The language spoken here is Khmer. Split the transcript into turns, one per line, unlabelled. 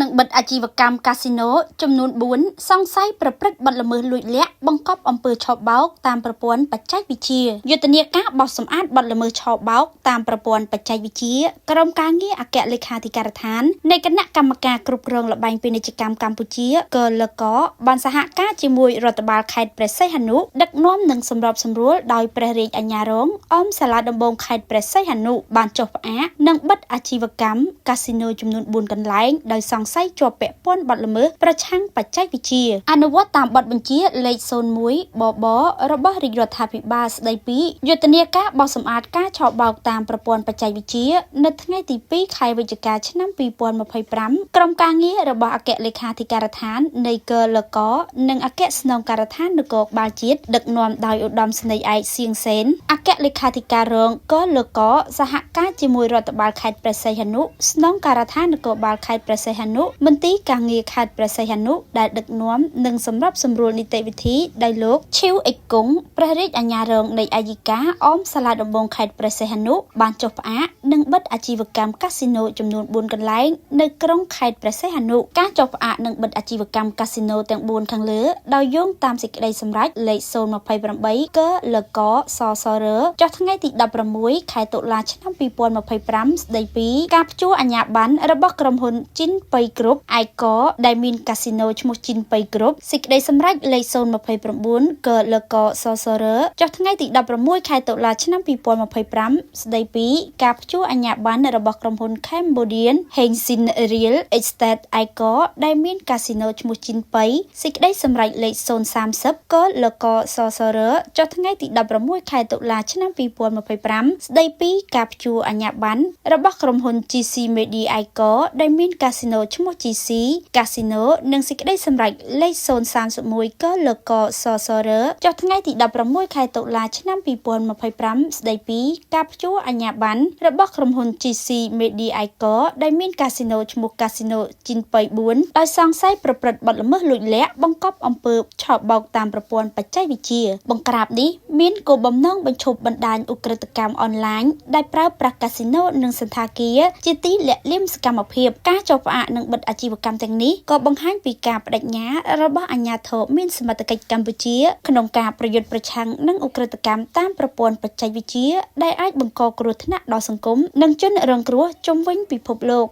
នឹងបិទអាជីវកម្មកាស៊ីណូចំនួន4សង្ស័យប្រព្រឹត្តបទល្មើសលួចលាក់បង្កប់អំពើឆបោកតាមប្រព័ន្ធបច្ចេកវិទ្យាយុទ្ធនាការបោះសម្អាតបទល្មើសឆបោកតាមប្រព័ន្ធបច្ចេកវិទ្យាក្រុមការងារអគ្គលេខាធិការដ្ឋាននៃគណៈកម្មការគ្រប់គ្រងល្បែងពាណិជ្ជកម្មកម្ពុជាកលកបានសហការជាមួយរដ្ឋបាលខេត្តព្រះសីហនុដឹកនាំនិងសម្របសម្រួលដោយព្រះរាជអាជ្ញារងអមសាលាដំបងខេត្តព្រះសីហនុបានចុះផ្អាកនិងបិទអាជីវកម្មកាស៊ីណូចំនួន4កន្លែងដោយសង្ស័យជាប់ពាក់ព័ន្ធបទល្មើសប្រឆាំងបច្ចេកវិទ្យាអនុវត្តតាមបទបញ្ជាលេខ01បបរបស់រាជរដ្ឋាភិបាលស្ដីពីយុទ្ធនាការបោះសម្អាតការឆបោកតាមប្រព័ន្ធបច្ចេកវិទ្យានៅថ្ងៃទី2ខែវិច្ឆិកាឆ្នាំ2025ក្រុមការងាររបស់អគ្គលេខាធិការដ្ឋាននៃកលកនិងអគ្គស្នងការដ្ឋាននគរបាលជាតិដឹកនាំដោយឧត្តមស្នេហ៍ឯកសៀងសេនអគ្គលេខាធិការរងកលកសហការជាមួយរដ្ឋបាលខេត្តព្រះសីហនុស្នងការដ្ឋាននគរបាលខេត្តព្រះសីហនុមន្ទីរការងារខេត្តព្រះសីហនុដែលដឹកនាំនិងសម្របសម្រួលនីតិវិធីដោយលោកឈីវអេកគង់ព្រះរាជអាជ្ញារងនៃអាយិកាអមសាលាដំបងខេត្តព្រះសីហនុបានចុះផ្អាកនិងបិទអាជីវកម្មកាស៊ីណូចំនួន4កន្លែងនៅក្រុងខេត្តព្រះសីហនុការចុះផ្អាកនិងបិទអាជីវកម្មកាស៊ីណូទាំង4ខាងលើដោយយោងតាមសេចក្តីសម្រេចលេខ028កលកសសរចុះថ្ងៃទី16ខែតុលាឆ្នាំ2025ស្ដីពីការព្យួរអាជ្ញាប័ណ្ណរបស់ក្រុមហ៊ុនជីនប៉ៃគ្រប់ឯកដែលមានកាស៊ីណូឈ្មោះជីនប៉ៃគ្រប់សេចក្តីសម្រេចលេខ029កលកសសរចុះថ្ងៃទី16ខែតុលាឆ្នាំ2025ស្ដីពីការព្យួរអាជ្ញាប័ណ្ណរបស់ក្រុមហ៊ុន Cambodian Hengsin Real Estate ឯកដែលមានកាស៊ីណូឈ្មោះជីនប៉ៃសេចក្តីសម្រេចលេខ030កលកសសរចុះថ្ងៃទី16ខែតុលាឆ្នាំ2025ស្ដីពីការព្យួរអាជ្ញាប័ណ្ណរបស់ក្រុមហ៊ុន GC Media ឯកដែលមានកាស៊ីណូឈ្មោះ GC កាស៊ីណូនិងសេចក្តីសម្រេចលេខ031កលកសសរចុះថ្ងៃទី16ខែតុលាឆ្នាំ2025ស្ដីពីការព្យួរអាជ្ញាប័ណ្ណរបស់ក្រុមហ៊ុន GC Media ឯកដែលមានកាស៊ីណូឈ្មោះកាស៊ីណូជីនប៉ៃ4ដោយសង្ស័យប្រព្រឹត្តបទល្មើសលួចលាក់បង្កប់អំពើឆបោកតាមប្រព័ន្ធបច្ចេកវិទ្យាបង្ក្រាបនេះមានគោលបំណងបញ្ឈប់បណ្ដាញឧក្រិដ្ឋកម្មអនឡាញដែលប្រើប្រាស់កាស៊ីណូនិងសណ្ឋាគារជាទីលាក់លៀមសកម្មភាពការចុះផ្អាកនិងបិទអាជីវកម្មទាំងនេះក៏បង្ហាញពីការបដិញ្ញារបស់អាជ្ញាធរមានសមត្ថកិច្ចកម្ពុជាក្នុងការប្រយុទ្ធប្រឆាំងនឹងឧក្រិដ្ឋកម្មតាមប្រព័ន្ធបច្ចេកវិទ្យាដែលអាចបង្កគ្រោះថ្នាក់ដល់សង្គមនិងជនរងគ្រោះជុំវិញពិភពលោក